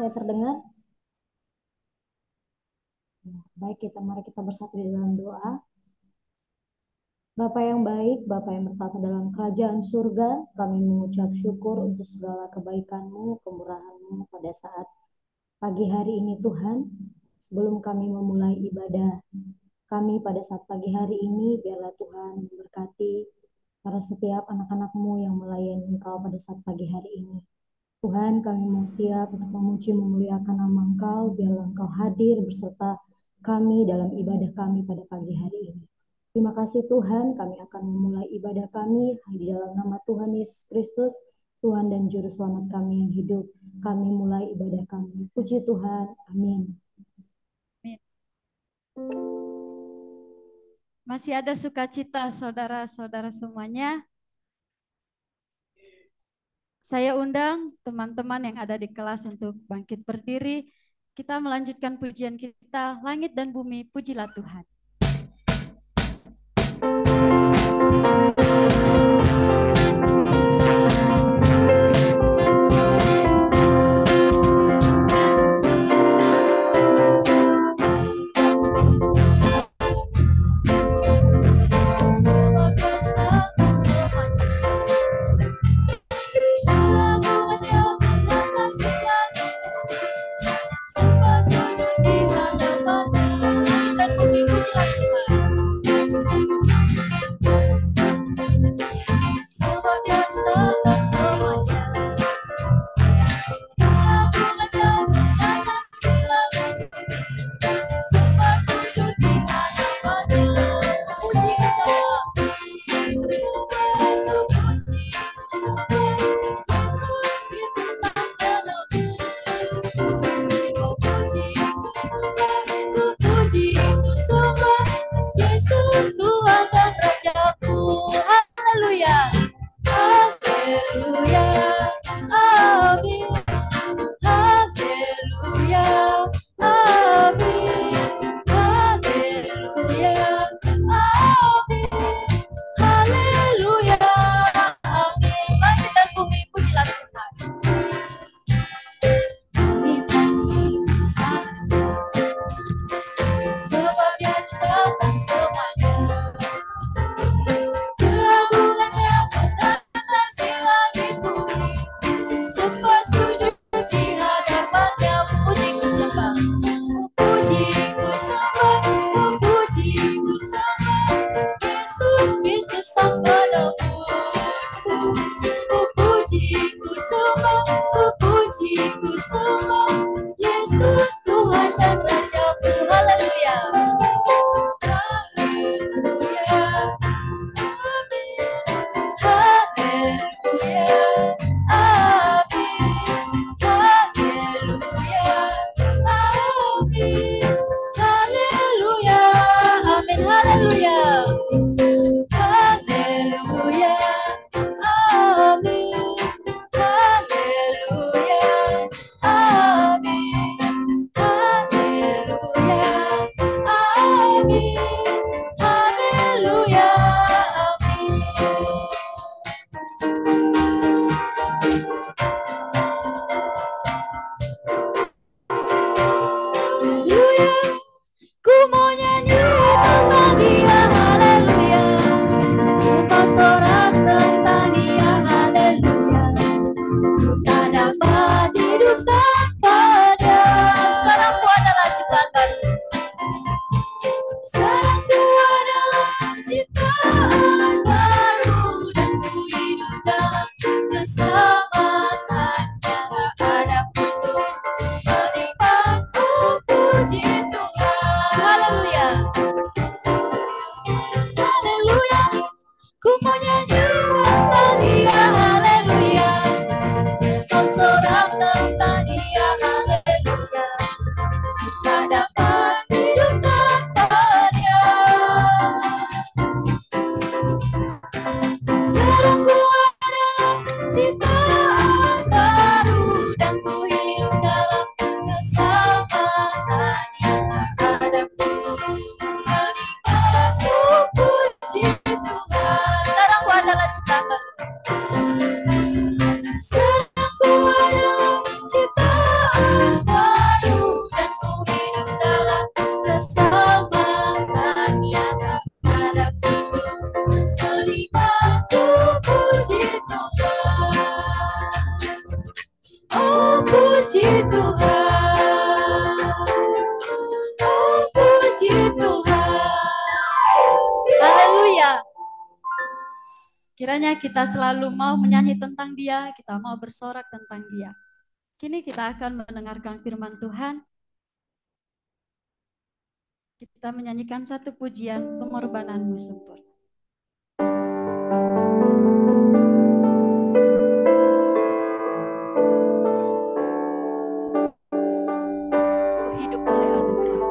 saya terdengar? Baik, mari kita bersatu di dalam doa. Bapa yang baik, Bapa yang bertata dalam kerajaan surga, kami mengucap syukur untuk segala kebaikan-Mu, kemurahan-Mu pada saat pagi hari ini Tuhan. Sebelum kami memulai ibadah kami pada saat pagi hari ini, biarlah Tuhan memberkati para setiap anak-anak-Mu yang melayani Engkau pada saat pagi hari ini. Tuhan, kami mau siap untuk memuji memuliakan nama Engkau, biarlah Engkau hadir beserta kami dalam ibadah kami pada pagi hari ini. Terima kasih Tuhan, kami akan memulai ibadah kami di dalam nama Tuhan Yesus Kristus, Tuhan dan Juru Selamat kami yang hidup. Kami mulai ibadah kami. Puji Tuhan, amin. Masih ada sukacita saudara-saudara semuanya. Saya undang teman-teman yang ada di kelas untuk bangkit berdiri. Kita melanjutkan pujian kita, langit dan bumi, pujilah Tuhan. Kiranya kita selalu mau menyanyi tentang Dia, kita mau bersorak tentang Dia. Kini kita akan mendengarkan firman Tuhan. Kita menyanyikan satu pujian, pengorbananmu subur. Ku hidup oleh anugerah.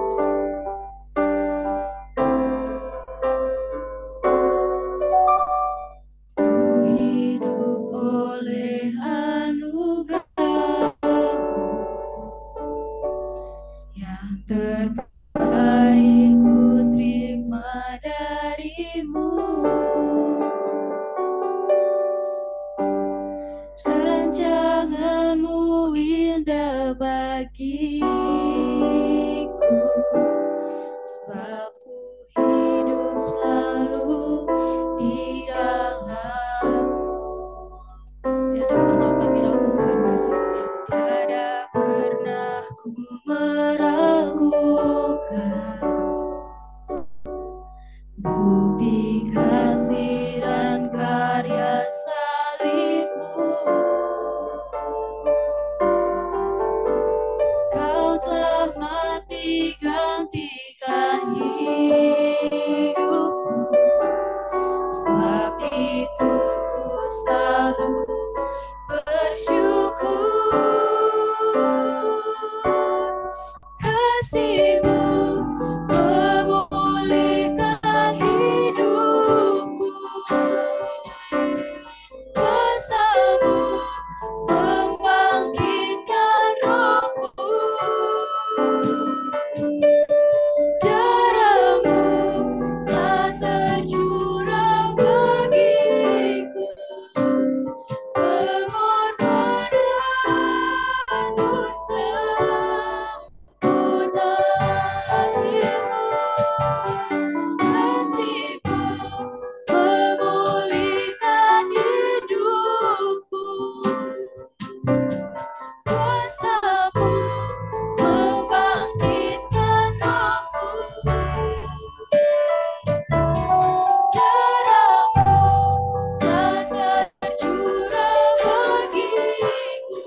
Ku hidup oleh anugerah yang terbaik ku terima darimu. Rancanganmu indah bagiku, sebab ku hidup selalu di dalammu. Tiada pernah kami ragukan kasih setia. Tiada pernah ku meragukan bukti kasih dan karya salibmu. Kau telah mati gantikan hidupku, sebab itu ku selalu bersyukur. Kasih-Mu memulihkan hidupku, kuasa-Mu membangkitkan rohku, darah-Mu telah tercurah bagiku, pengorbananmu sempurna. Kasih-Mu, kasih-Mu memulihkan hidupku, kuasa-Mu membangkitkan rohku, darah-Mu telah tercurah bagiku,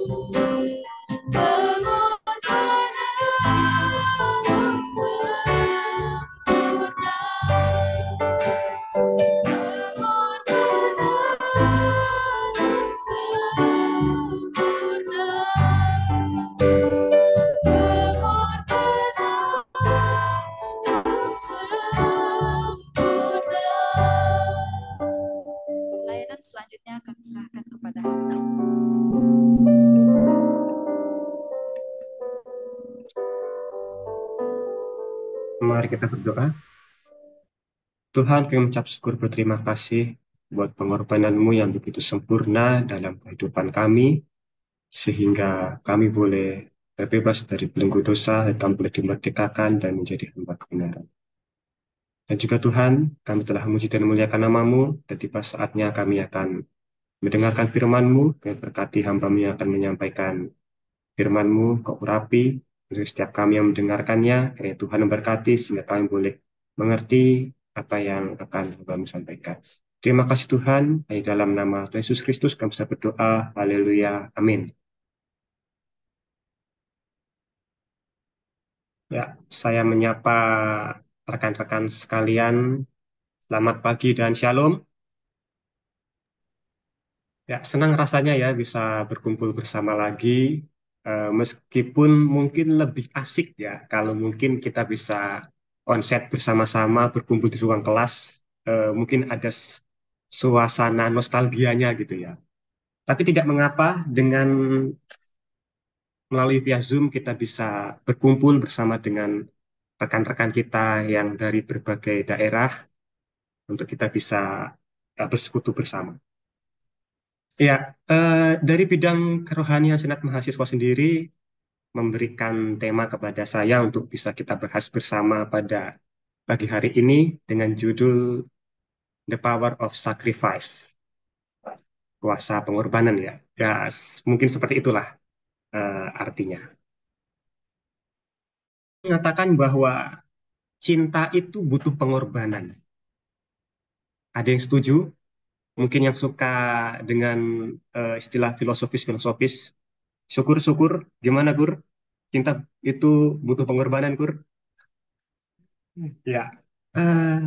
pengorbananmu sempurna, pengorbananmu sempurna, pengorbananmu sempurna. Layanan selanjutnya kami serahkan kepada hamba. Mari kita berdoa. Tuhan, kami mengucap syukur berterima kasih buat pengorbanan-Mu yang begitu sempurna dalam kehidupan kami, sehingga kami boleh terbebas dari belenggu dosa, dan kami boleh dimerdekakan dan menjadi hamba kebenaran. Dan juga Tuhan, kami telah memuji dan memuliakan nama-Mu, dan tiba saatnya kami akan mendengarkan firman-Mu, dan berkati hamba-Mu yang akan menyampaikan firman-Mu, Kau urapi untuk setiap kami yang mendengarkannya, kiranya Tuhan memberkati sehingga kami boleh mengerti apa yang akan kami sampaikan. Terima kasih Tuhan, hanya dalam nama Tuhan Yesus Kristus kami bisa berdoa. Haleluya. Amin. Ya, saya menyapa rekan-rekan sekalian. Selamat pagi dan shalom. Ya, senang rasanya ya bisa berkumpul bersama lagi. Meskipun mungkin lebih asik ya, kalau mungkin kita bisa onset bersama-sama berkumpul di ruang kelas, mungkin ada suasana nostalgianya gitu ya. Tapi tidak mengapa dengan melalui via Zoom kita bisa berkumpul bersama dengan rekan-rekan kita yang dari berbagai daerah untuk kita bisa bersekutu bersama. Ya, dari bidang kerohanian Senat Mahasiswa sendiri memberikan tema kepada saya untuk bisa kita bahas bersama pada pagi hari ini dengan judul The Power of Sacrifice, kuasa pengorbanan ya. Ya, mungkin seperti itulah artinya. Mengatakan bahwa cinta itu butuh pengorbanan. Ada yang setuju? Mungkin yang suka dengan istilah filosofis-filosofis, syukur-syukur, gimana Gur? Cinta itu butuh pengorbanan, Gur? Ya, Eh,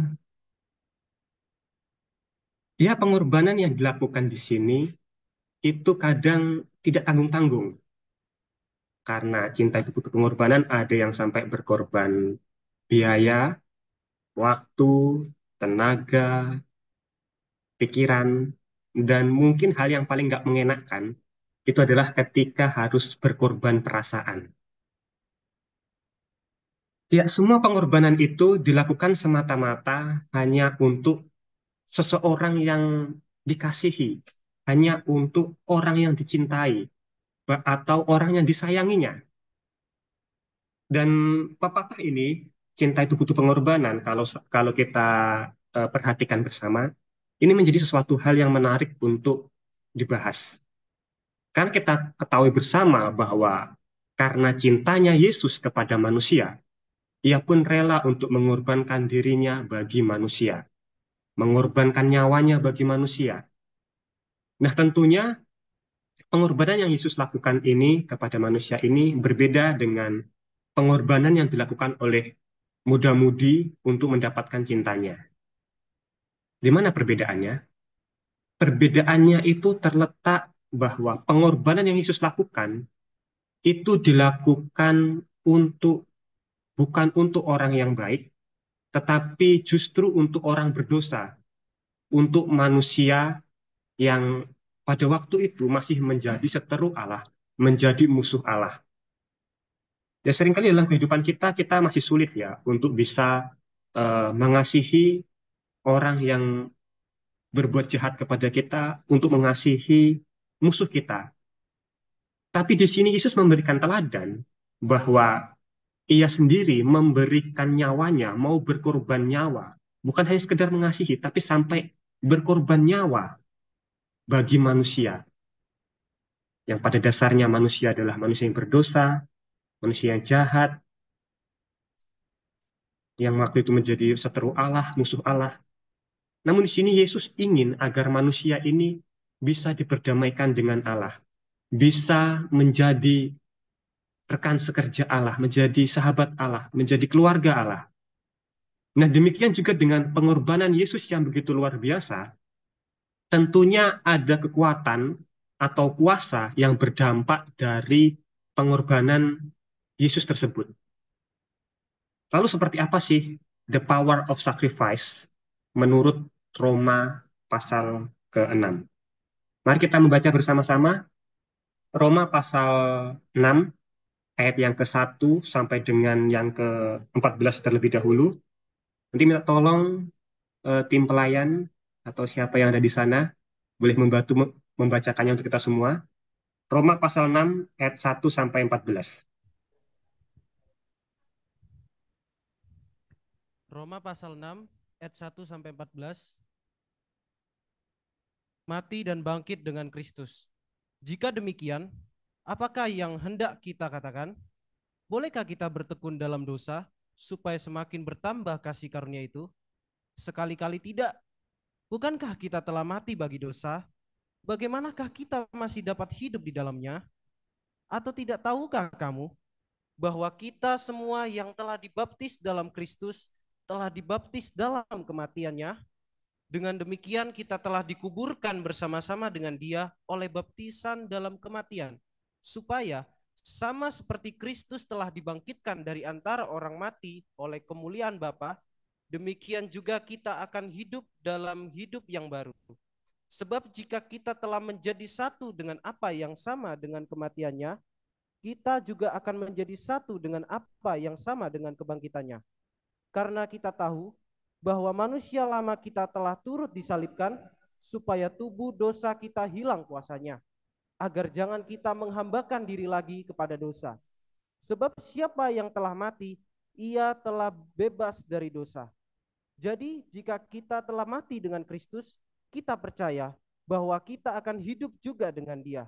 ya pengorbanan yang dilakukan di sini itu kadang tidak tanggung-tanggung. Karena cinta itu butuh pengorbanan, ada yang sampai berkorban biaya, waktu, tenaga, pikiran, dan mungkin hal yang paling nggak mengenakan itu adalah ketika harus berkorban perasaan. Ya, semua pengorbanan itu dilakukan semata-mata hanya untuk seseorang yang dikasihi, hanya untuk orang yang dicintai, atau orang yang disayanginya. Dan pepatah ini, cinta itu butuh pengorbanan, kalau kalau kita perhatikan bersama, ini menjadi sesuatu hal yang menarik untuk dibahas. Karena kita ketahui bersama bahwa karena cintanya Yesus kepada manusia, ia pun rela untuk mengorbankan dirinya bagi manusia, mengorbankan nyawanya bagi manusia. Nah, tentunya pengorbanan yang Yesus lakukan ini kepada manusia ini berbeda dengan pengorbanan yang dilakukan oleh muda-mudi untuk mendapatkan cintanya. Di mana perbedaannya? Perbedaannya itu terletak bahwa pengorbanan yang Yesus lakukan itu dilakukan untuk bukan untuk orang yang baik, tetapi justru untuk orang berdosa, untuk manusia yang pada waktu itu masih menjadi seteru Allah, menjadi musuh Allah. Ya seringkali dalam kehidupan kita, kita masih sulit ya untuk bisa mengasihi orang yang berbuat jahat kepada kita, untuk mengasihi musuh kita. Tapi di sini Yesus memberikan teladan bahwa ia sendiri memberikan nyawanya, mau berkorban nyawa, bukan hanya sekedar mengasihi, tapi sampai berkorban nyawa bagi manusia, yang pada dasarnya manusia adalah manusia yang berdosa, manusia yang jahat, yang waktu itu menjadi seteru Allah, musuh Allah. Namun di sini Yesus ingin agar manusia ini bisa diperdamaikan dengan Allah, bisa menjadi rekan sekerja Allah, menjadi sahabat Allah, menjadi keluarga Allah. Nah, demikian juga dengan pengorbanan Yesus yang begitu luar biasa, tentunya ada kekuatan atau kuasa yang berdampak dari pengorbanan Yesus tersebut. Lalu seperti apa sih the power of sacrifice menurut Roma pasal ke-6? Mari kita membaca bersama-sama Roma pasal 6 ayat yang ke-1 sampai dengan yang ke-14 terlebih dahulu. Nanti minta tolong tim pelayan atau siapa yang ada di sana boleh membantu membacakannya untuk kita semua. Roma pasal 6 ayat 1 sampai 14. Roma pasal 6 ayat 1 sampai 14. Mati dan bangkit dengan Kristus. Jika demikian, apakah yang hendak kita katakan? Bolehkah kita bertekun dalam dosa supaya semakin bertambah kasih karunia itu? Sekali-kali tidak. Bukankah kita telah mati bagi dosa? Bagaimanakah kita masih dapat hidup di dalamnya? Atau tidak tahukah kamu bahwa kita semua yang telah dibaptis dalam Kristus telah dibaptis dalam kematiannya? Dengan demikian kita telah dikuburkan bersama-sama dengan Dia oleh baptisan dalam kematian, supaya sama seperti Kristus telah dibangkitkan dari antara orang mati oleh kemuliaan Bapa, demikian juga kita akan hidup dalam hidup yang baru. Sebab jika kita telah menjadi satu dengan apa yang sama dengan kematiannya, kita juga akan menjadi satu dengan apa yang sama dengan kebangkitannya. Karena kita tahu bahwa manusia lama kita telah turut disalibkan supaya tubuh dosa kita hilang kuasanya, agar jangan kita menghambakan diri lagi kepada dosa. Sebab siapa yang telah mati, ia telah bebas dari dosa. Jadi jika kita telah mati dengan Kristus, kita percaya bahwa kita akan hidup juga dengan Dia.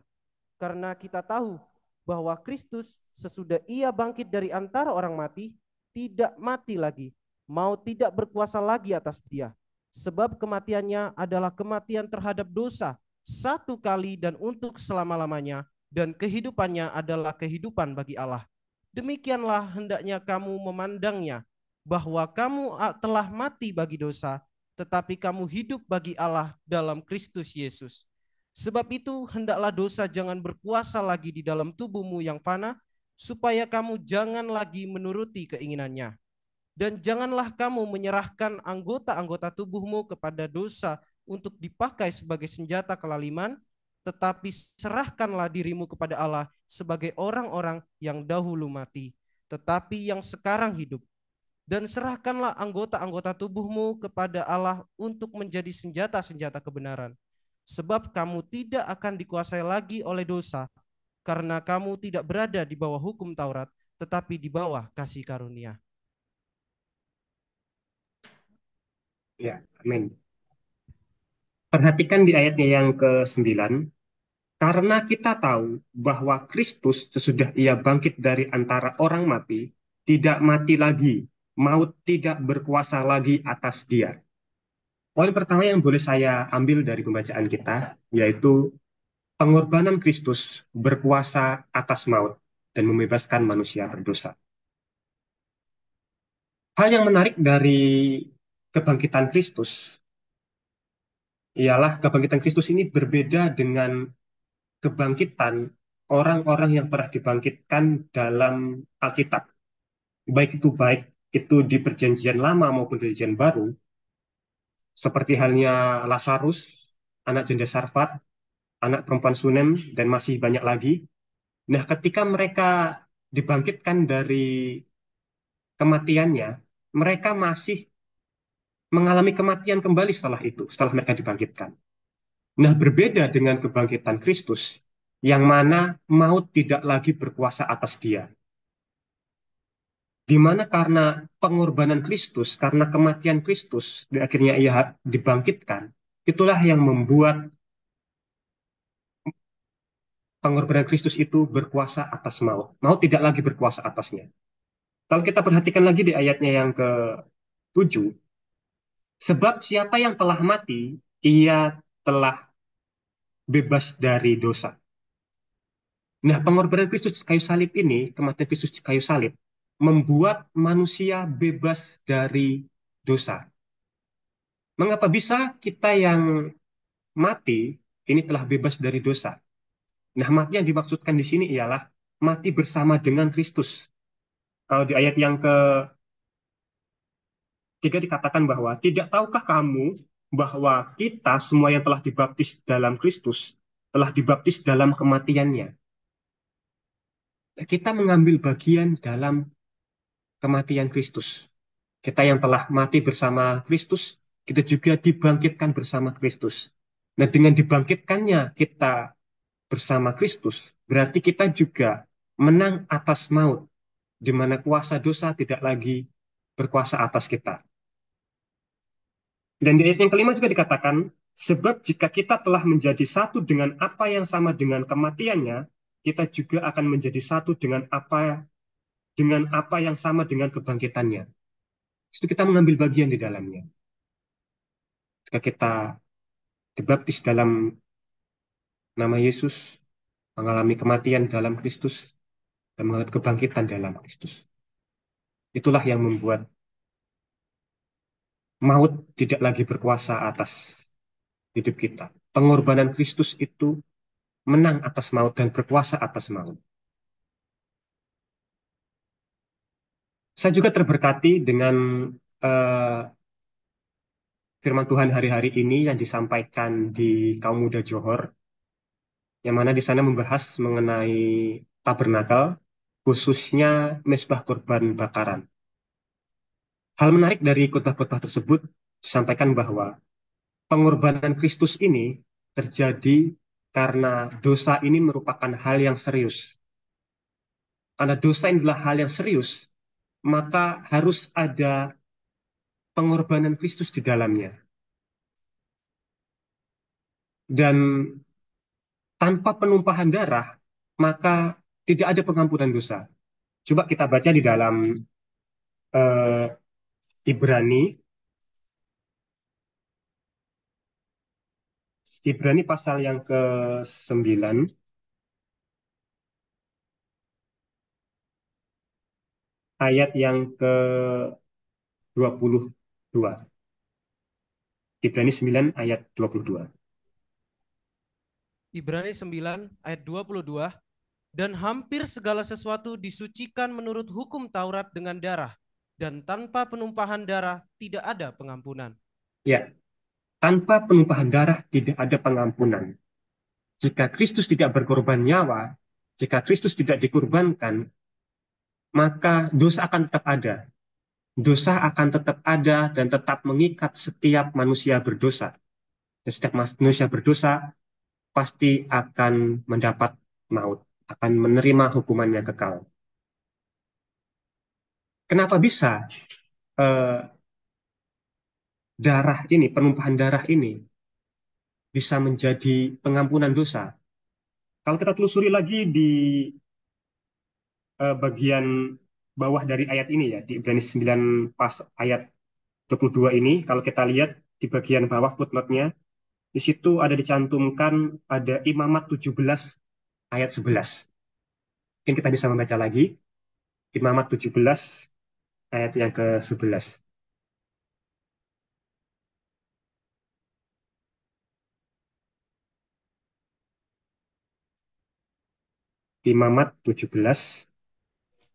Karena kita tahu bahwa Kristus sesudah Ia bangkit dari antara orang mati, tidak mati lagi, mau tidak berkuasa lagi atas dia. Sebab kematiannya adalah kematian terhadap dosa satu kali dan untuk selama-lamanya, dan kehidupannya adalah kehidupan bagi Allah. Demikianlah hendaknya kamu memandangnya, bahwa kamu telah mati bagi dosa, tetapi kamu hidup bagi Allah dalam Kristus Yesus. Sebab itu hendaklah dosa jangan berkuasa lagi di dalam tubuhmu yang fana, supaya kamu jangan lagi menuruti keinginannya. Dan janganlah kamu menyerahkan anggota-anggota tubuhmu kepada dosa untuk dipakai sebagai senjata kelaliman, tetapi serahkanlah dirimu kepada Allah sebagai orang-orang yang dahulu mati, tetapi yang sekarang hidup. Dan serahkanlah anggota-anggota tubuhmu kepada Allah untuk menjadi senjata-senjata kebenaran. Sebab kamu tidak akan dikuasai lagi oleh dosa, karena kamu tidak berada di bawah hukum Taurat, tetapi di bawah kasih karunia. Ya, amin. Perhatikan di ayatnya yang ke-9. Karena kita tahu bahwa Kristus sesudah ia bangkit dari antara orang mati, tidak mati lagi, maut tidak berkuasa lagi atas dia. Poin pertama yang boleh saya ambil dari pembacaan kita, yaitu pengorbanan Kristus berkuasa atas maut dan membebaskan manusia berdosa. Hal yang menarik dari kebangkitan Kristus ialah kebangkitan Kristus ini berbeda dengan kebangkitan orang-orang yang pernah dibangkitkan dalam Alkitab. Baik itu di Perjanjian Lama maupun Perjanjian Baru, seperti halnya Lazarus, anak janda Sarfat, anak perempuan Sunem, dan masih banyak lagi. Nah, ketika mereka dibangkitkan dari kematiannya, mereka masih mengalami kematian kembali setelah itu, setelah mereka dibangkitkan. Nah, berbeda dengan kebangkitan Kristus, yang mana maut tidak lagi berkuasa atas dia. Di mana karena pengorbanan Kristus, karena kematian Kristus, dan akhirnya ia dibangkitkan, itulah yang membuat pengorbanan Kristus itu berkuasa atas maut. Maut tidak lagi berkuasa atasnya. Kalau kita perhatikan lagi di ayatnya yang ke-7, sebab siapa yang telah mati, ia telah bebas dari dosa. Nah, pengorbanan Kristus di kayu salib ini, kematian Kristus di kayu salib, membuat manusia bebas dari dosa. Mengapa bisa kita yang mati ini telah bebas dari dosa? Nah, mati yang dimaksudkan di sini ialah mati bersama dengan Kristus. Kalau di ayat yang ke-3 dikatakan bahwa, tidak tahukah kamu bahwa kita semua yang telah dibaptis dalam Kristus, telah dibaptis dalam kematiannya. Kita mengambil bagian dalam kematian Kristus. Kita yang telah mati bersama Kristus, kita juga dibangkitkan bersama Kristus. Nah, dengan dibangkitkannya kita bersama Kristus, berarti kita juga menang atas maut, di mana kuasa dosa tidak lagi berkuasa atas kita. Dan di ayat yang ke-5 juga dikatakan, sebab jika kita telah menjadi satu dengan apa yang sama dengan kematiannya, kita juga akan menjadi satu dengan apa yang sama dengan kebangkitannya. Itu kita mengambil bagian di dalamnya. Jika kita dibaptis dalam nama Yesus, mengalami kematian dalam Kristus, dan mengalami kebangkitan dalam Kristus. Itulah yang membuat maut tidak lagi berkuasa atas hidup kita. Pengorbanan Kristus itu menang atas maut dan berkuasa atas maut. Saya juga terberkati dengan uh, firman Tuhan hari-hari ini yang disampaikan di Kaum Muda Johor, yang mana di sana membahas mengenai tabernakel, khususnya mezbah kurban bakaran. Hal menarik dari khotbah-khotbah tersebut disampaikan bahwa pengorbanan Kristus ini terjadi karena dosa ini merupakan hal yang serius. Karena dosa ini adalah hal yang serius, maka harus ada pengorbanan Kristus di dalamnya. Dan tanpa penumpahan darah, maka tidak ada pengampunan dosa. Coba kita baca di dalam Ibrani Ibrani pasal yang ke-9 ayat yang ke-22. Ibrani 9 ayat 22. Ibrani 9 ayat 22, dan hampir segala sesuatu disucikan menurut hukum Taurat dengan darah, dan tanpa penumpahan darah tidak ada pengampunan. Ya, tanpa penumpahan darah tidak ada pengampunan. Jika Kristus tidak berkorban nyawa, jika Kristus tidak dikurbankan, maka dosa akan tetap ada. Dosa akan tetap ada dan tetap mengikat setiap manusia berdosa. Dan setiap manusia berdosa pasti akan mendapat maut, akan menerima hukumannya kekal. Kenapa bisa darah ini, penumpahan darah ini bisa menjadi pengampunan dosa? Kalau kita telusuri lagi di bagian bawah dari ayat ini ya, di Ibrani 9 pas ayat 22 ini, kalau kita lihat di bagian bawah footnote-nya, di situ ada dicantumkan ada Imamat 17 ayat 11. Mungkin kita bisa membaca lagi. Imamat 17 ayat yang ke-11. Imamat 17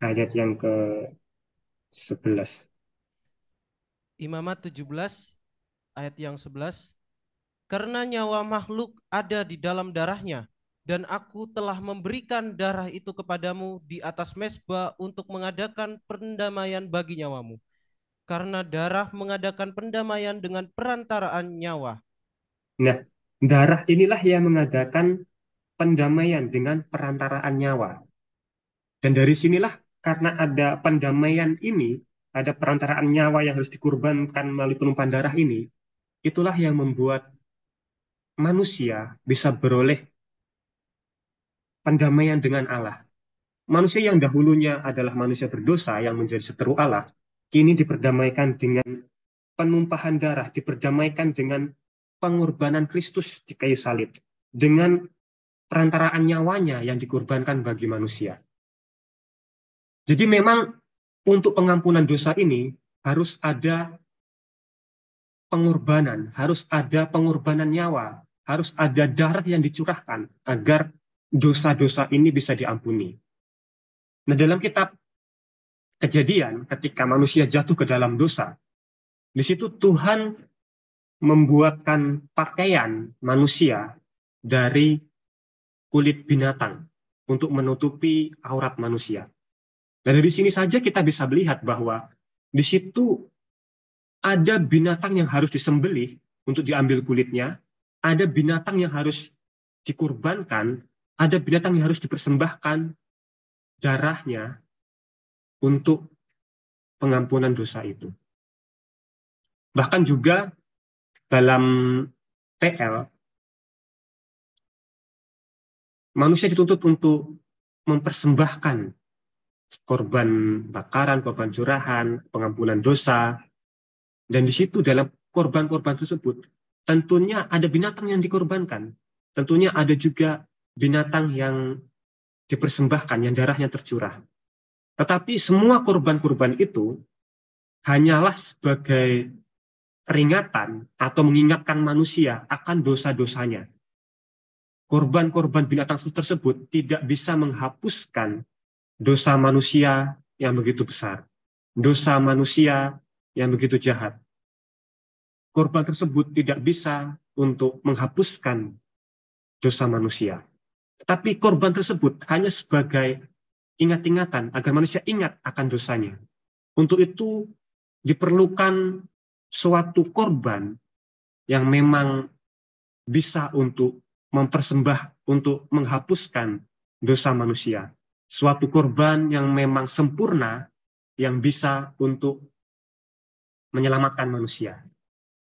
ayat yang ke-11. Imamat 17 ayat yang 11, karena nyawa makhluk ada di dalam darahnya, dan aku telah memberikan darah itu kepadamu di atas mezbah untuk mengadakan pendamaian bagi nyawamu. Karena darah mengadakan pendamaian dengan perantaraan nyawa. Nah, darah inilah yang mengadakan pendamaian dengan perantaraan nyawa. Dan dari sinilah karena ada pendamaian ini, ada perantaraan nyawa yang harus dikurbankan melalui penumpahan darah ini, itulah yang membuat manusia bisa beroleh pendamaian dengan Allah. Manusia yang dahulunya adalah manusia berdosa yang menjadi seteru Allah, kini diperdamaikan dengan penumpahan darah, diperdamaikan dengan pengorbanan Kristus di kayu salib, dengan perantaraan nyawanya yang dikorbankan bagi manusia. Jadi memang untuk pengampunan dosa ini harus ada pengorbanan, harus ada pengorbanan nyawa, harus ada darah yang dicurahkan agar dosa-dosa ini bisa diampuni. Nah, dalam kitab Kejadian, ketika manusia jatuh ke dalam dosa, di situ Tuhan membuatkan pakaian manusia dari kulit binatang untuk menutupi aurat manusia. Dan dari sini saja kita bisa melihat bahwa di situ ada binatang yang harus disembelih untuk diambil kulitnya, ada binatang yang harus dikurbankan, ada binatang yang harus dipersembahkan darahnya untuk pengampunan dosa itu. Bahkan juga dalam PL, manusia dituntut untuk mempersembahkan korban bakaran, korban curahan, pengampunan dosa. Dan di situ dalam korban-korban tersebut, tentunya ada binatang yang dikorbankan. Tentunya ada juga binatang yang dipersembahkan, yang darahnya tercurah. Tetapi semua korban-korban itu hanyalah sebagai peringatan atau mengingatkan manusia akan dosa-dosanya. Korban-korban binatang tersebut tidak bisa menghapuskan dosa manusia yang begitu besar, dosa manusia yang begitu jahat. Korban tersebut tidak bisa untuk menghapuskan dosa manusia. Tetapi korban tersebut hanya sebagai ingat-ingatan agar manusia ingat akan dosanya. Untuk itu diperlukan suatu korban yang memang bisa untuk untuk menghapuskan dosa manusia. Suatu korban yang memang sempurna yang bisa untuk menyelamatkan manusia.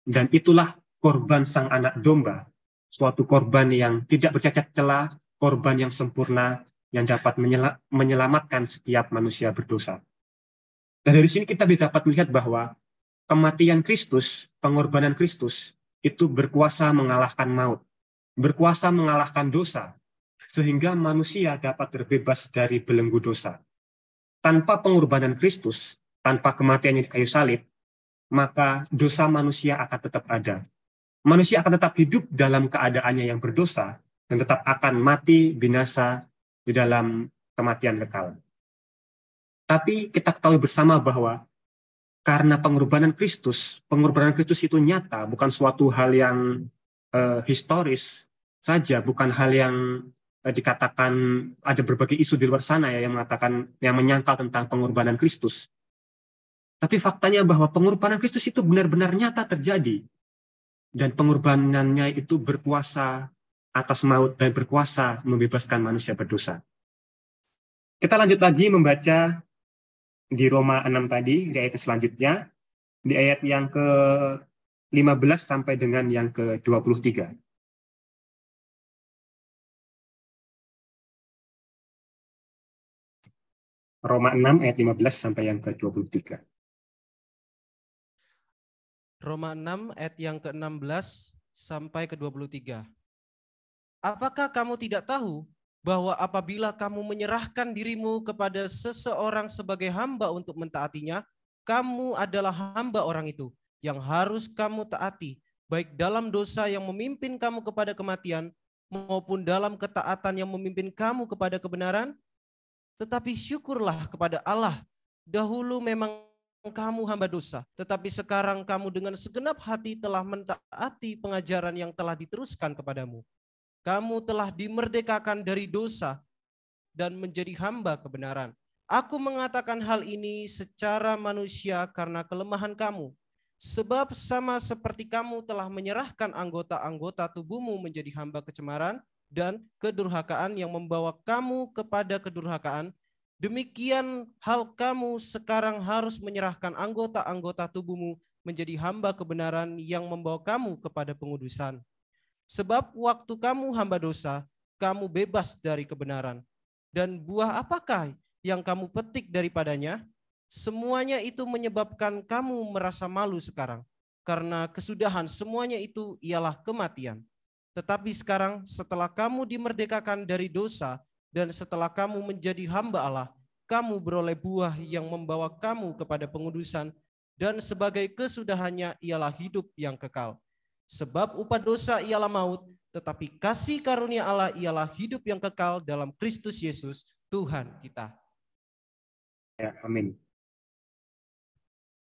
Dan itulah korban sang anak domba. Suatu korban yang tidak bercacat celah, korban yang sempurna yang dapat menyelamatkan setiap manusia berdosa. Dan dari sini kita dapat melihat bahwa kematian Kristus, pengorbanan Kristus, itu berkuasa mengalahkan maut. berkuasa mengalahkan dosa, sehingga manusia dapat terbebas dari belenggu dosa. Tanpa pengorbanan Kristus, tanpa kematiannya di kayu salib, maka dosa manusia akan tetap ada. Manusia akan tetap hidup dalam keadaannya yang berdosa, dan tetap akan mati binasa di dalam kematian kekal. Tapi kita ketahui bersama bahwa karena pengorbanan Kristus itu nyata, bukan suatu hal yang historis saja, bukan hal yang dikatakan ada berbagai isu di luar sana ya yang mengatakan, yang menyangkal tentang pengorbanan Kristus. Tapi faktanya bahwa pengorbanan Kristus itu benar-benar nyata terjadi, dan pengorbanannya itu berkuasa atas maut dan berkuasa membebaskan manusia berdosa. Kita lanjut lagi membaca di Roma 6 tadi, di ayat selanjutnya, di ayat yang ke-15 sampai dengan yang ke-23. Roma 6 ayat 15 sampai yang ke-23. Roma 6 ayat yang ke-16 sampai ke-23. Apakah kamu tidak tahu bahwa apabila kamu menyerahkan dirimu kepada seseorang sebagai hamba untuk mentaatinya, kamu adalah hamba orang itu yang harus kamu taati, baik dalam dosa yang memimpin kamu kepada kematian maupun dalam ketaatan yang memimpin kamu kepada kebenaran? Tetapi syukurlah kepada Allah, dahulu memang kamu hamba dosa, tetapi sekarang kamu dengan segenap hati telah mentaati pengajaran yang telah diteruskan kepadamu. Kamu telah dimerdekakan dari dosa dan menjadi hamba kebenaran. Aku mengatakan hal ini secara manusia karena kelemahan kamu. Sebab sama seperti kamu telah menyerahkan anggota-anggota tubuhmu menjadi hamba kecemaran dan kedurhakaan yang membawa kamu kepada kedurhakaan, demikian hal kamu sekarang harus menyerahkan anggota-anggota tubuhmu menjadi hamba kebenaran yang membawa kamu kepada pengudusan. Sebab waktu kamu hamba dosa, kamu bebas dari kebenaran. Dan buah apakah yang kamu petik daripadanya? Semuanya itu menyebabkan kamu merasa malu sekarang. Karena kesudahan semuanya itu ialah kematian. Tetapi sekarang setelah kamu dimerdekakan dari dosa dan setelah kamu menjadi hamba Allah, kamu beroleh buah yang membawa kamu kepada pengudusan, dan sebagai kesudahannya ialah hidup yang kekal. Sebab upah dosa ialah maut, tetapi kasih karunia Allah ialah hidup yang kekal dalam Kristus Yesus, Tuhan kita. Ya, amin.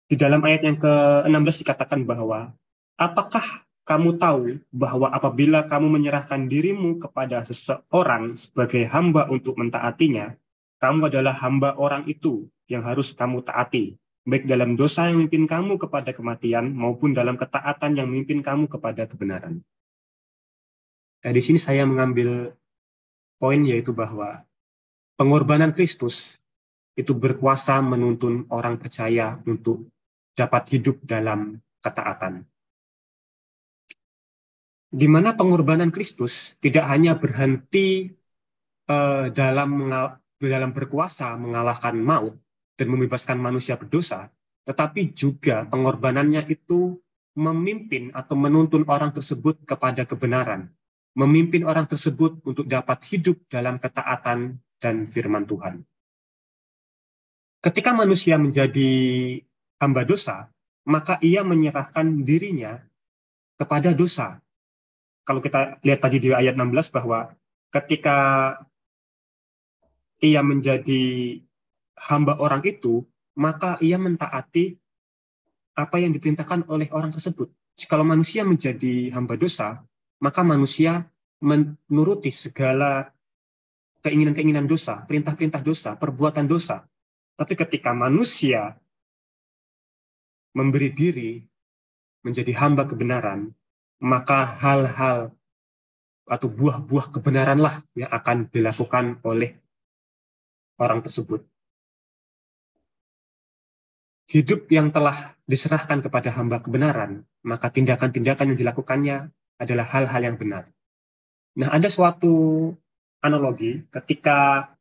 Di dalam ayat yang ke-16 dikatakan bahwa, apakah kamu tahu bahwa apabila kamu menyerahkan dirimu kepada seseorang sebagai hamba untuk mentaatinya, kamu adalah hamba orang itu yang harus kamu taati, baik dalam dosa yang memimpin kamu kepada kematian maupun dalam ketaatan yang memimpin kamu kepada kebenaran. Nah, di sini saya mengambil poin, yaitu bahwa pengorbanan Kristus itu berkuasa menuntun orang percaya untuk dapat hidup dalam ketaatan. Di mana pengorbanan Kristus tidak hanya berhenti dalam berkuasa mengalahkan maut dan membebaskan manusia berdosa, tetapi juga pengorbanannya itu memimpin atau menuntun orang tersebut kepada kebenaran, memimpin orang tersebut untuk dapat hidup dalam ketaatan dan firman Tuhan. Ketika manusia menjadi hamba dosa, maka ia menyerahkan dirinya kepada dosa. Kalau kita lihat tadi di ayat 16 bahwa ketika ia menjadi hamba orang itu, maka ia mentaati apa yang diperintahkan oleh orang tersebut. Kalau manusia menjadi hamba dosa, maka manusia menuruti segala keinginan-keinginan dosa, perintah-perintah dosa, perbuatan dosa. Tapi ketika manusia memberi diri menjadi hamba kebenaran, maka hal-hal atau buah-buah kebenaranlah yang akan dilakukan oleh orang tersebut. Hidup yang telah diserahkan kepada hamba kebenaran, maka tindakan-tindakan yang dilakukannya adalah hal-hal yang benar. Nah, ada suatu analogi ketika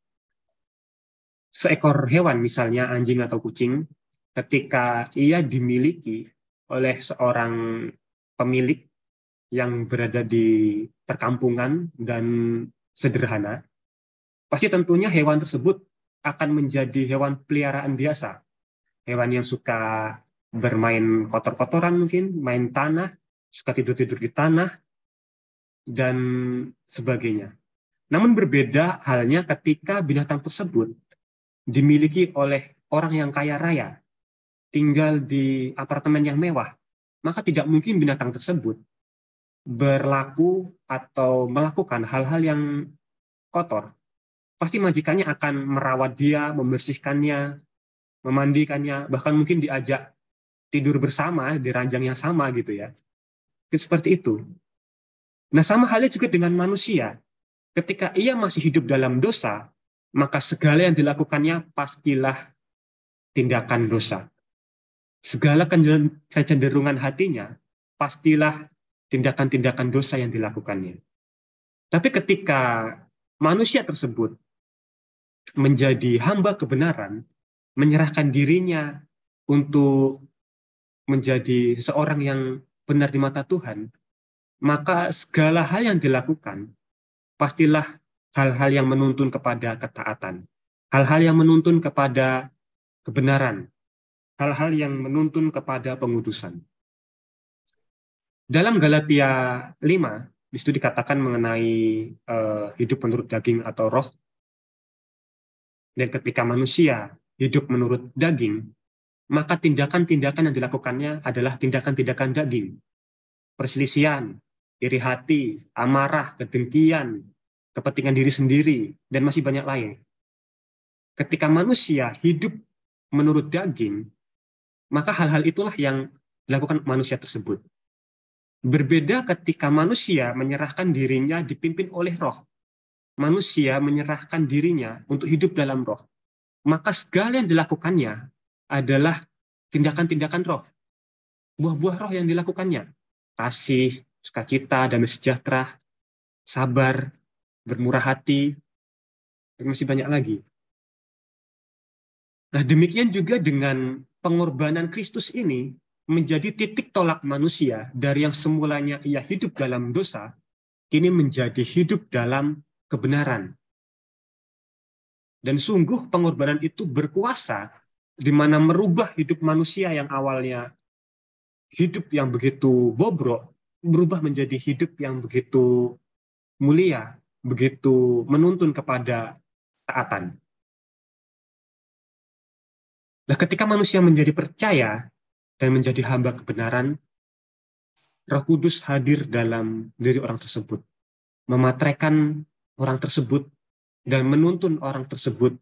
seekor hewan, misalnya anjing atau kucing, ketika ia dimiliki oleh seorang pemilik yang berada di perkampungan dan sederhana, pasti tentunya hewan tersebut akan menjadi hewan peliharaan biasa. Hewan yang suka bermain kotor-kotoran mungkin, main tanah, suka tidur-tidur di tanah, dan sebagainya. Namun berbeda halnya ketika binatang tersebut dimiliki oleh orang yang kaya raya, tinggal di apartemen yang mewah, maka tidak mungkin binatang tersebut berlaku atau melakukan hal-hal yang kotor. Pasti majikannya akan merawat dia, membersihkannya, memandikannya, bahkan mungkin diajak tidur bersama di ranjang yang sama gitu ya. Seperti itu. Nah, sama halnya juga dengan manusia. Ketika ia masih hidup dalam dosa, maka segala yang dilakukannya pastilah tindakan dosa. Segala kecenderungan hatinya pastilah tindakan-tindakan dosa yang dilakukannya. Tapi ketika manusia tersebut menjadi hamba kebenaran, menyerahkan dirinya untuk menjadi seorang yang benar di mata Tuhan, maka segala hal yang dilakukan pastilah hal-hal yang menuntun kepada ketaatan, hal-hal yang menuntun kepada kebenaran, hal-hal yang menuntun kepada pengudusan. Dalam Galatia 5, di situ dikatakan mengenai hidup menurut daging atau roh. Dan ketika manusia hidup menurut daging, maka tindakan-tindakan yang dilakukannya adalah tindakan-tindakan daging. Perselisihan, iri hati, amarah, kedengkian, kepentingan diri sendiri, dan masih banyak lain. Ketika manusia hidup menurut daging, maka hal-hal itulah yang dilakukan manusia tersebut. Berbeda ketika manusia menyerahkan dirinya dipimpin oleh roh. Manusia menyerahkan dirinya untuk hidup dalam roh. Maka segala yang dilakukannya adalah tindakan-tindakan roh. Buah-buah roh yang dilakukannya. Kasih, sukacita, damai sejahtera, sabar, bermurah hati, dan masih banyak lagi. Nah, demikian juga dengan pengorbanan Kristus ini menjadi titik tolak manusia dari yang semulanya ia hidup dalam dosa, kini menjadi hidup dalam kebenaran. Dan sungguh pengorbanan itu berkuasa di mana merubah hidup manusia yang awalnya hidup yang begitu bobrok, berubah menjadi hidup yang begitu mulia, begitu menuntun kepada taatan. Nah, ketika manusia menjadi percaya dan menjadi hamba kebenaran, Roh Kudus hadir dalam diri orang tersebut, memateraikan orang tersebut, dan menuntun orang tersebut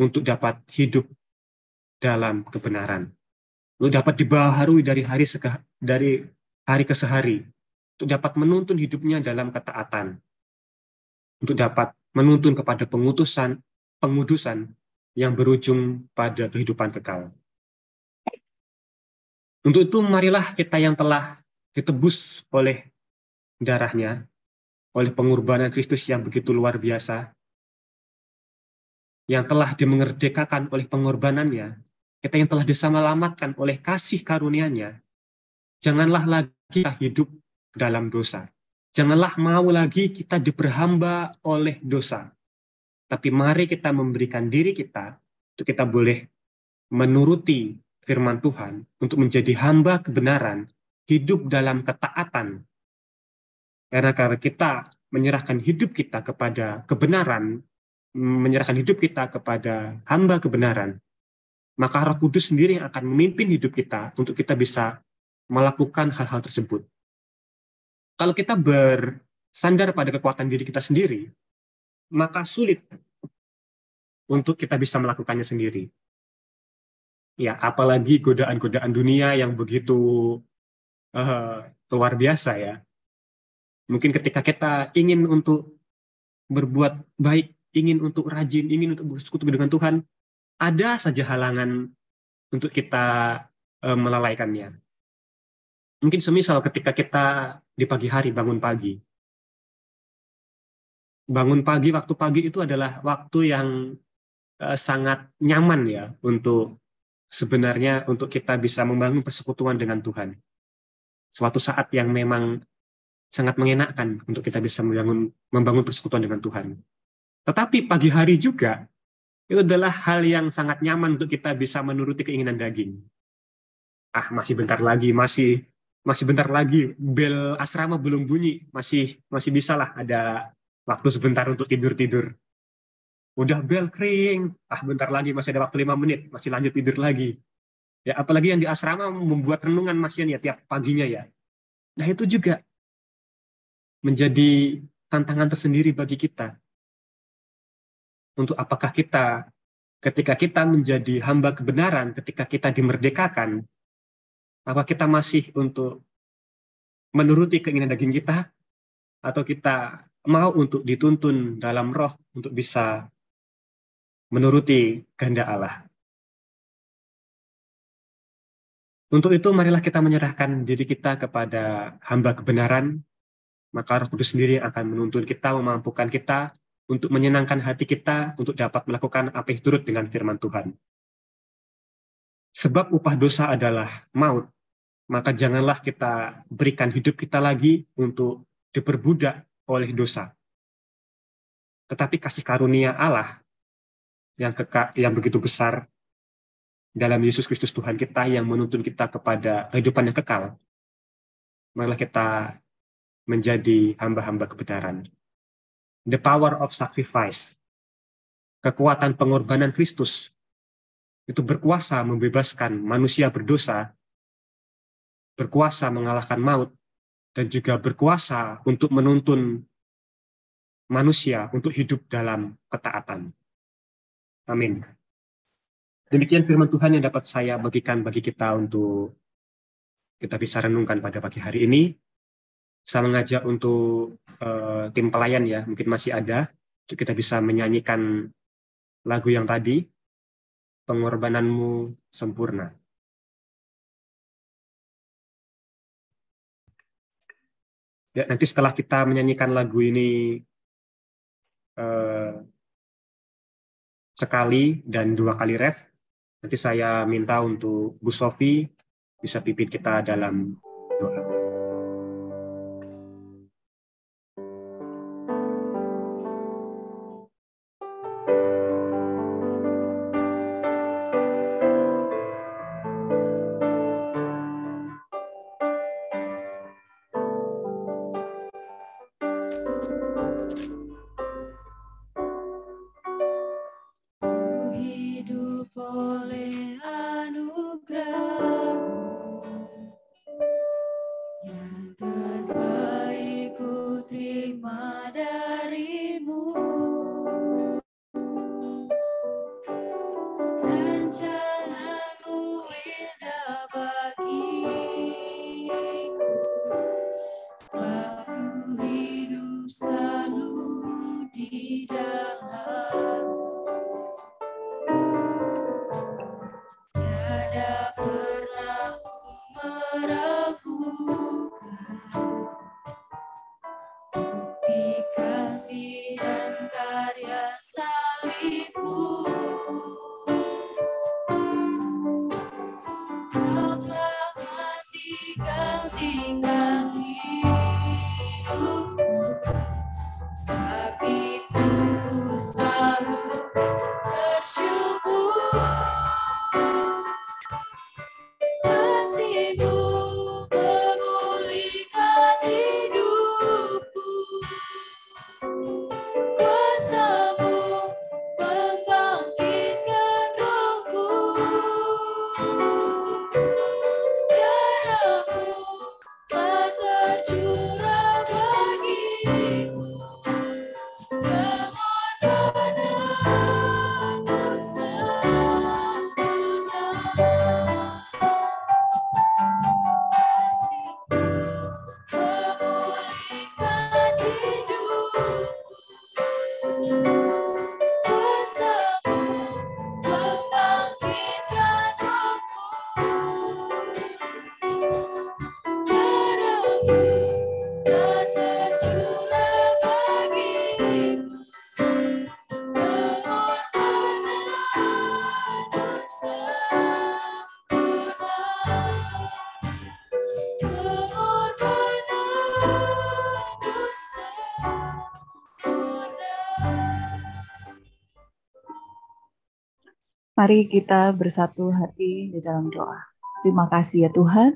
untuk dapat hidup dalam kebenaran. Untuk dapat dibaharui dari hari ke hari, untuk dapat menuntun hidupnya dalam ketaatan, untuk dapat menuntun kepada pengudusan yang berujung pada kehidupan kekal. Untuk itu, marilah kita yang telah ditebus oleh darahnya, oleh pengorbanan Kristus yang begitu luar biasa, yang telah dimerdekakan oleh pengorbanannya, kita yang telah diselamatkan oleh kasih karunia-Nya, janganlah lagi kita hidup dalam dosa. Janganlah mau lagi kita diperhamba oleh dosa. Tapi mari kita memberikan diri kita untuk kita boleh menuruti firman Tuhan, untuk menjadi hamba kebenaran, hidup dalam ketaatan. Karena kita menyerahkan hidup kita kepada kebenaran, menyerahkan hidup kita kepada hamba kebenaran, maka Roh Kudus sendiri yang akan memimpin hidup kita untuk kita bisa melakukan hal-hal tersebut. Kalau kita bersandar pada kekuatan diri kita sendiri, maka sulit untuk kita bisa melakukannya sendiri. Ya, apalagi godaan-godaan dunia yang begitu luar biasa ya. Mungkin ketika kita ingin untuk berbuat baik, ingin untuk rajin, ingin untuk bersekutu dengan Tuhan, ada saja halangan untuk kita melalaikannya. Mungkin semisal ketika kita di pagi hari bangun pagi. Bangun pagi, waktu pagi itu adalah waktu yang sangat nyaman ya untuk sebenarnya untuk kita bisa membangun persekutuan dengan Tuhan. Suatu saat yang memang sangat mengenakkan untuk kita bisa membangun persekutuan dengan Tuhan. Tetapi pagi hari juga itu adalah hal yang sangat nyaman untuk kita bisa menuruti keinginan daging. Masih bentar lagi, masih bentar lagi, bel asrama belum bunyi, masih bisa lah ada waktu sebentar untuk tidur-tidur. Udah bel kering, bentar lagi masih ada waktu 5 menit, masih lanjut tidur lagi. Ya, apalagi yang di asrama membuat renungan Mas Yan ya tiap paginya ya. Nah, itu juga menjadi tantangan tersendiri bagi kita. Untuk apakah kita, ketika kita menjadi hamba kebenaran, ketika kita dimerdekakan, apa kita masih untuk menuruti keinginan daging kita, atau kita mau untuk dituntun dalam roh untuk bisa menuruti kehendak Allah. Untuk itu, marilah kita menyerahkan diri kita kepada hamba kebenaran, maka Roh Kudus sendiri akan menuntun kita, memampukan kita untuk menyenangkan hati kita, untuk dapat melakukan apa yang turut dengan firman Tuhan. Sebab upah dosa adalah maut, maka janganlah kita berikan hidup kita lagi untuk diperbudak oleh dosa. Tetapi kasih karunia Allah yang begitu besar dalam Yesus Kristus Tuhan kita yang menuntun kita kepada kehidupan yang kekal, marilah kita menjadi hamba-hamba kebenaran. The power of sacrifice, kekuatan pengorbanan Kristus, itu berkuasa membebaskan manusia berdosa, berkuasa mengalahkan maut, dan juga berkuasa untuk menuntun manusia untuk hidup dalam ketaatan. Amin. Demikian firman Tuhan yang dapat saya bagikan bagi kita untuk kita bisa renungkan pada pagi hari ini. Saya mengajak untuk tim pelayan ya, mungkin masih ada, untuk kita bisa menyanyikan lagu yang tadi, Pengorbananmu Sempurna. Ya, nanti setelah kita menyanyikan lagu ini sekali dan 2 kali ref, nanti saya minta untuk Bu Sofi bisa pimpin kita dalam doa. Mari kita bersatu hati di dalam doa. Terima kasih ya Tuhan.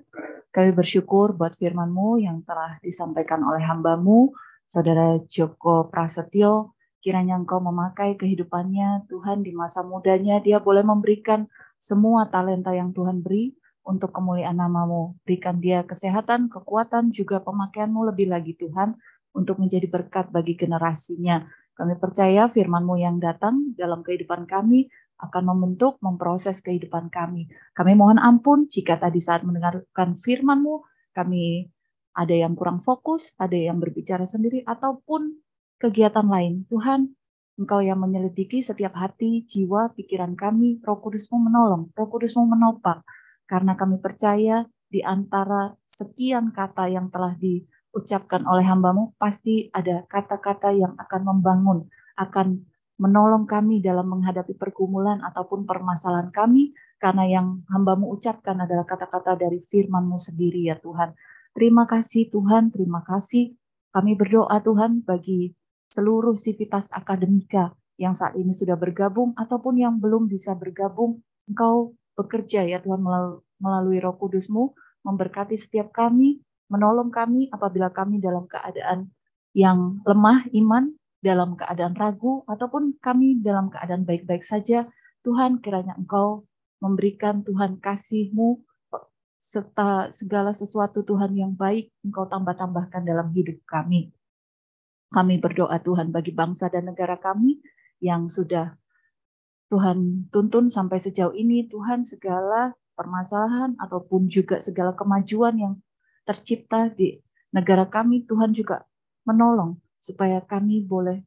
Kami bersyukur buat firman-Mu yang telah disampaikan oleh hamba-Mu, Saudara Joko Prasetyo. Kiranya Engkau memakai kehidupannya, Tuhan, di masa mudanya. Dia boleh memberikan semua talenta yang Tuhan beri untuk kemuliaan nama-Mu. Berikan dia kesehatan, kekuatan, juga pemakaian-Mu lebih lagi Tuhan, untuk menjadi berkat bagi generasinya. Kami percaya firman-Mu yang datang dalam kehidupan kami akan membentuk, memproses kehidupan kami. Kami mohon ampun jika tadi saat mendengarkan firman-Mu, kami ada yang kurang fokus, ada yang berbicara sendiri, ataupun kegiatan lain. Tuhan, Engkau yang menyelidiki setiap hati, jiwa, pikiran kami, Roh Kudus-Mu menolong, Roh Kudus-Mu menopang, karena kami percaya di antara sekian kata yang telah diucapkan oleh hamba-Mu, pasti ada kata-kata yang akan membangun, akan menolong kami dalam menghadapi pergumulan ataupun permasalahan kami, karena yang hamba-Mu ucapkan adalah kata-kata dari firman-Mu sendiri ya Tuhan. Terima kasih Tuhan, terima kasih. Kami berdoa Tuhan bagi seluruh sivitas akademika yang saat ini sudah bergabung ataupun yang belum bisa bergabung. Engkau bekerja ya Tuhan melalui Roh Kudus-Mu, memberkati setiap kami, menolong kami apabila kami dalam keadaan yang lemah iman, dalam keadaan ragu, ataupun kami dalam keadaan baik-baik saja. Tuhan, kiranya Engkau memberikan Tuhan kasih-Mu, serta segala sesuatu Tuhan yang baik, Engkau tambah-tambahkan dalam hidup kami. Kami berdoa Tuhan bagi bangsa dan negara kami yang sudah Tuhan tuntun sampai sejauh ini. Tuhan, segala permasalahan ataupun juga segala kemajuan yang tercipta di negara kami, Tuhan juga menolong supaya kami boleh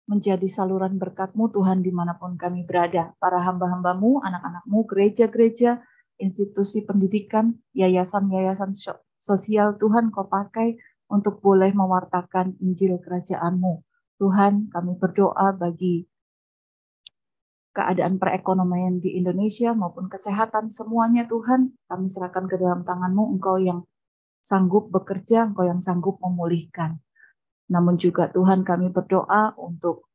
menjadi saluran berkat-Mu Tuhan dimanapun kami berada. Para hamba-hamba-Mu, anak-anak-Mu, gereja-gereja, institusi pendidikan, yayasan-yayasan sosial, Tuhan Kau pakai untuk boleh mewartakan Injil Kerajaan-Mu. Tuhan, kami berdoa bagi keadaan perekonomian di Indonesia maupun kesehatan semuanya Tuhan, kami serahkan ke dalam tangan-Mu. Engkau yang sanggup bekerja, Engkau yang sanggup memulihkan. Namun juga Tuhan kami berdoa untuk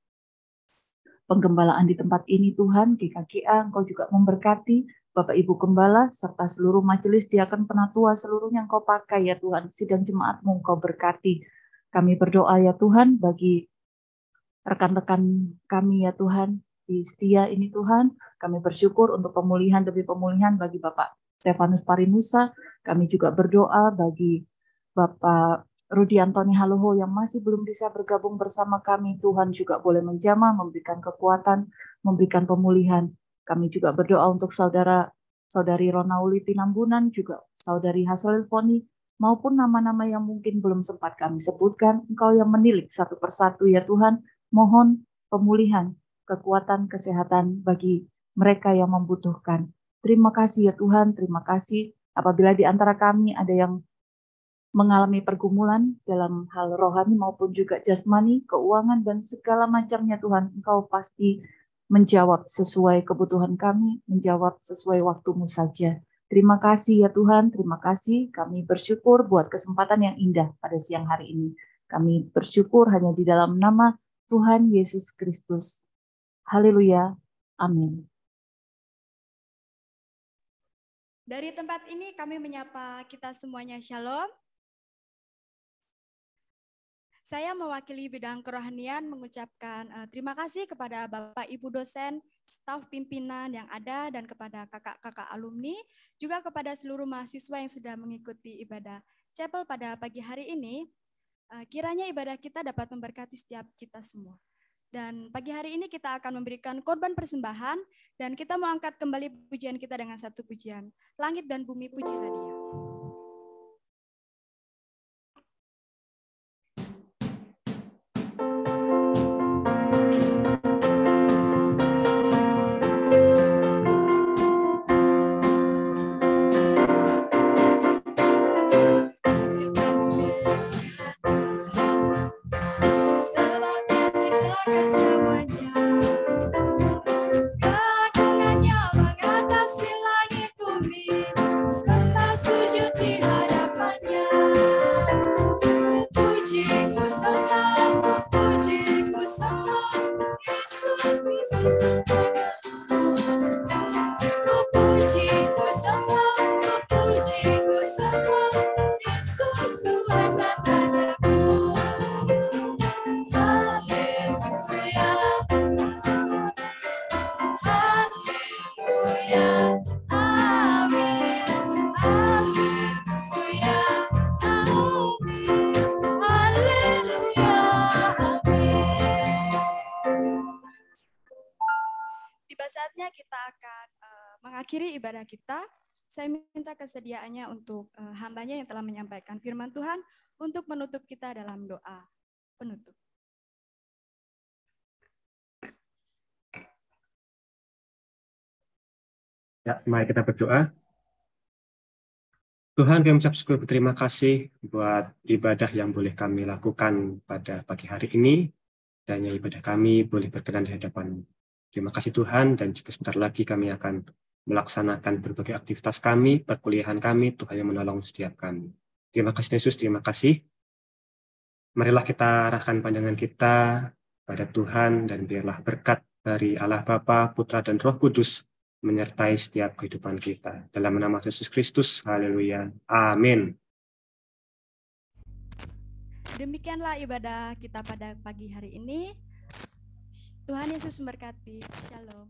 penggembalaan di tempat ini Tuhan, GKGA, Engkau juga memberkati Bapak Ibu Gembala, serta seluruh majelis diaken penatua, seluruhnya Engkau pakai ya Tuhan, sidang jemaat-Mu Engkau berkati. Kami berdoa ya Tuhan bagi rekan-rekan kami ya Tuhan, di setia ini Tuhan, kami bersyukur untuk pemulihan demi pemulihan bagi Bapak Stefanus Parinusa, kami juga berdoa bagi Bapak Rudi Antoni Haloho yang masih belum bisa bergabung bersama kami, Tuhan juga boleh menjamah, memberikan kekuatan, memberikan pemulihan. Kami juga berdoa untuk saudari Ronauli Tinambunan, juga saudari Haselil Foni, maupun nama-nama yang mungkin belum sempat kami sebutkan. Engkau yang menilik satu persatu ya Tuhan, mohon pemulihan, kekuatan, kesehatan bagi mereka yang membutuhkan. Terima kasih ya Tuhan, terima kasih. Apabila di antara kami ada yang mengalami pergumulan dalam hal rohani maupun juga jasmani, keuangan, dan segala macamnya Tuhan, Engkau pasti menjawab sesuai kebutuhan kami, menjawab sesuai waktu-Mu saja. Terima kasih ya Tuhan, terima kasih. Kami bersyukur buat kesempatan yang indah pada siang hari ini. Kami bersyukur hanya di dalam nama Tuhan Yesus Kristus. Haleluya. Amin. Dari tempat ini kami menyapa kita semuanya Shalom. Saya mewakili bidang kerohanian mengucapkan terima kasih kepada Bapak Ibu dosen, staf pimpinan yang ada, dan kepada kakak-kakak alumni, juga kepada seluruh mahasiswa yang sudah mengikuti ibadah chapel pada pagi hari ini. Kiranya ibadah kita dapat memberkati setiap kita semua. Dan pagi hari ini kita akan memberikan korban persembahan, dan kita mau angkat kembali pujian kita dengan satu pujian. Langit dan bumi pujilah Dia. Keagungannya mengatasi langit bumi, serta sujud di akan mengakhiri ibadah kita. Saya minta kesediaannya untuk hambanya yang telah menyampaikan firman Tuhan untuk menutup kita dalam doa penutup. Ya, mari kita berdoa. Tuhan, kami mengucap syukur berterima kasih buat ibadah yang boleh kami lakukan pada pagi hari ini. Dan ibadah kami boleh berkenan di hadapan. Terima kasih Tuhan, dan juga sebentar lagi kami akan melaksanakan berbagai aktivitas kami, perkuliahan kami, Tuhan yang menolong setiap kami. Terima kasih Yesus, terima kasih. Marilah kita arahkan pandangan kita pada Tuhan, dan biarlah berkat dari Allah Bapa, Putra, dan Roh Kudus menyertai setiap kehidupan kita. Dalam nama Yesus Kristus, haleluya. Amin. Demikianlah ibadah kita pada pagi hari ini. Tuhan Yesus memberkati. Shalom.